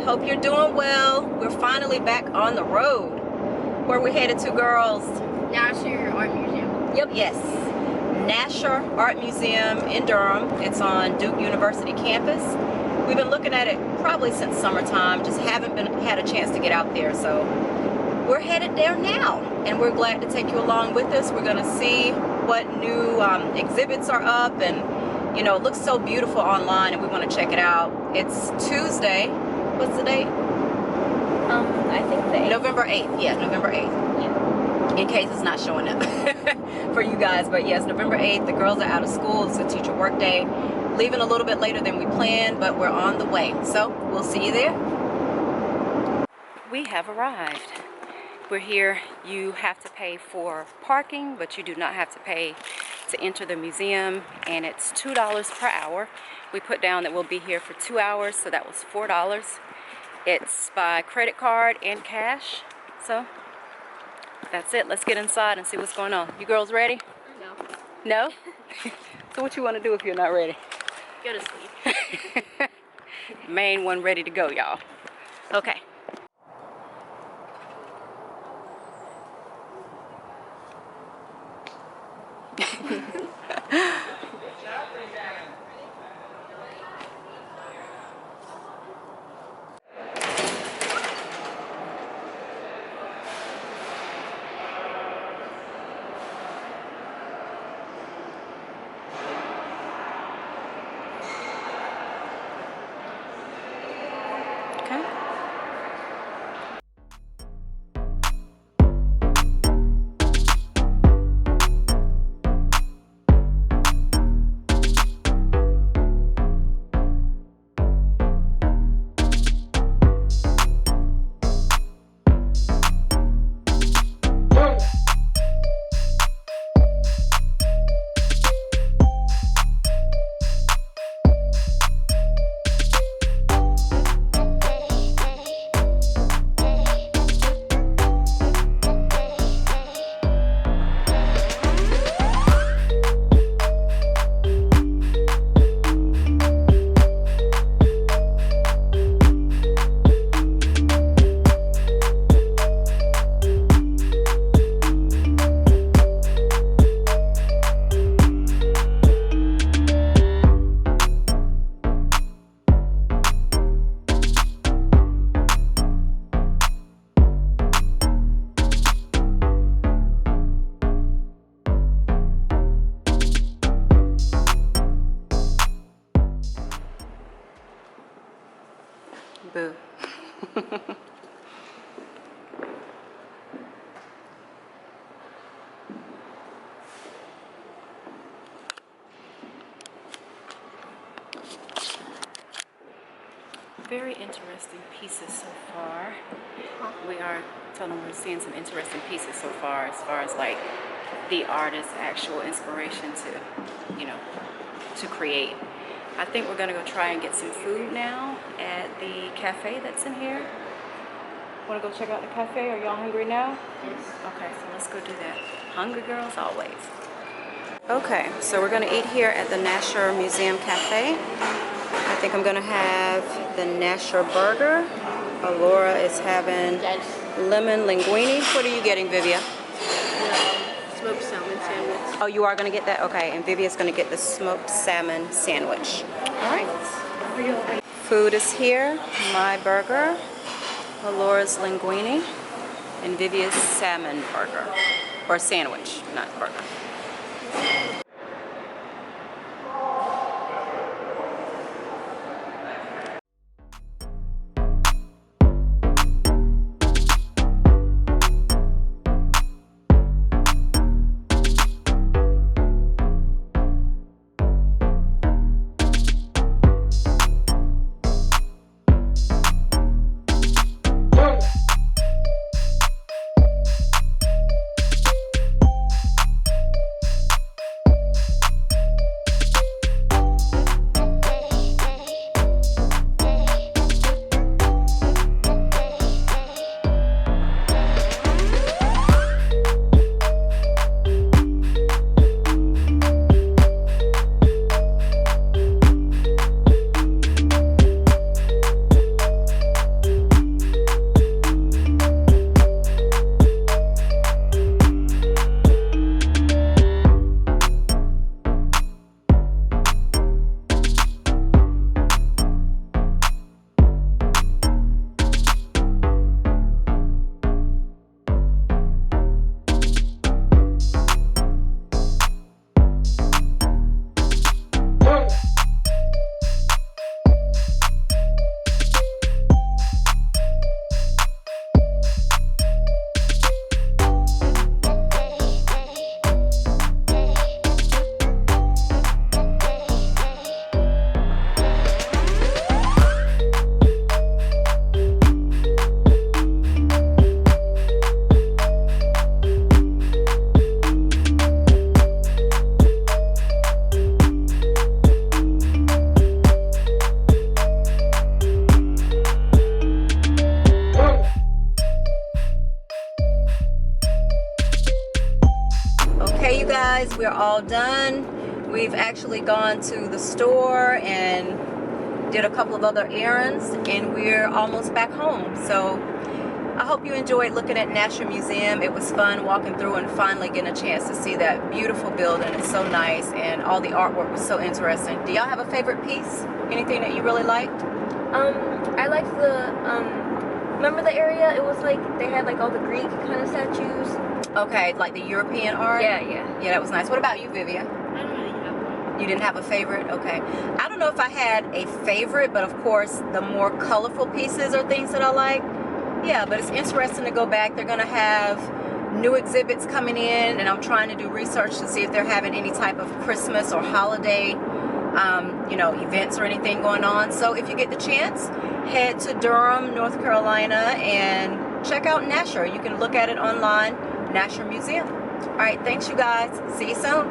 Hope you're doing well. We're finally back on the road. Where we headed to, girls? Nasher Art Museum. Yep, yes. Nasher Art Museum in Durham. It's on Duke University campus. We've been looking at it probably since summertime, just haven't had a chance to get out there. So we're headed there now, and we're glad to take you along with us. We're gonna see what new exhibits are up, and you know, it looks so beautiful online, and we want to check it out. It's Tuesday. What's the date? I think the 8th. November 8th. Yeah, November 8th. Yeah. In case it's not showing up for you guys, but yes, November 8th. The girls are out of school. It's a teacher work day. Leaving a little bit later than we planned, but we're on the way. So we'll see you there. We have arrived. We're here. You have to pay for parking, but you do not have to pay to enter the museum, and it's $2 per hour. We put down that we'll be here for 2 hours, so that was $4. It's by credit card and cash. So that's it. Let's get inside and see what's going on. You girls ready? No. No? So what you want to do if you're not ready? Go to sleep. Main one ready to go, y'all. Okay. Okay. Boo. Very interesting pieces so far. We are telling them we're seeing some interesting pieces so far, as like the artist's actual inspiration to, you know, to create. I think we're gonna go try and get some food now at the cafe that's in here. Wanna go check out the cafe? Are y'all hungry now? Yes. Okay, so let's go do that. Hungry girls always. Okay, so we're gonna eat here at the Nasher Museum Cafe. I think I'm gonna have the Nasher burger. Alora is having lemon linguine. What are you getting, Vivia? Smoked salmon sandwich. Oh, you are gonna get that? Okay, and Vivia's gonna get the smoked salmon sandwich. All right. Food is here. My burger, Alora's linguine, and Vivia's salmon burger. Or sandwich, not burger. we're all done. We've actually gone to the store and did a couple of other errands, and we're almost back home. So I hope you enjoyed looking at Nasher Museum. It was fun walking through and finally getting a chance to see that beautiful building. It's so nice, and all the artwork was so interesting. Do y'all have a favorite piece? Anything that you really liked? I liked the, remember the area? It was like, they had like all the Greek kind of statues. Okay, like the European art? Yeah. Yeah, that was nice. What about you, Vivian? I don't really have one. You didn't have a favorite? Okay. I don't know if I had a favorite, but of course, the more colorful pieces are things that I like. Yeah, but it's interesting to go back. They're going to have new exhibits coming in, and I'm trying to do research to see if they're having any type of Christmas or holiday, you know, events or anything going on. So if you get the chance, head to Durham, North Carolina, and check out Nasher. You can look at it online, Nasher Museum. All right, thanks, you guys. See you soon.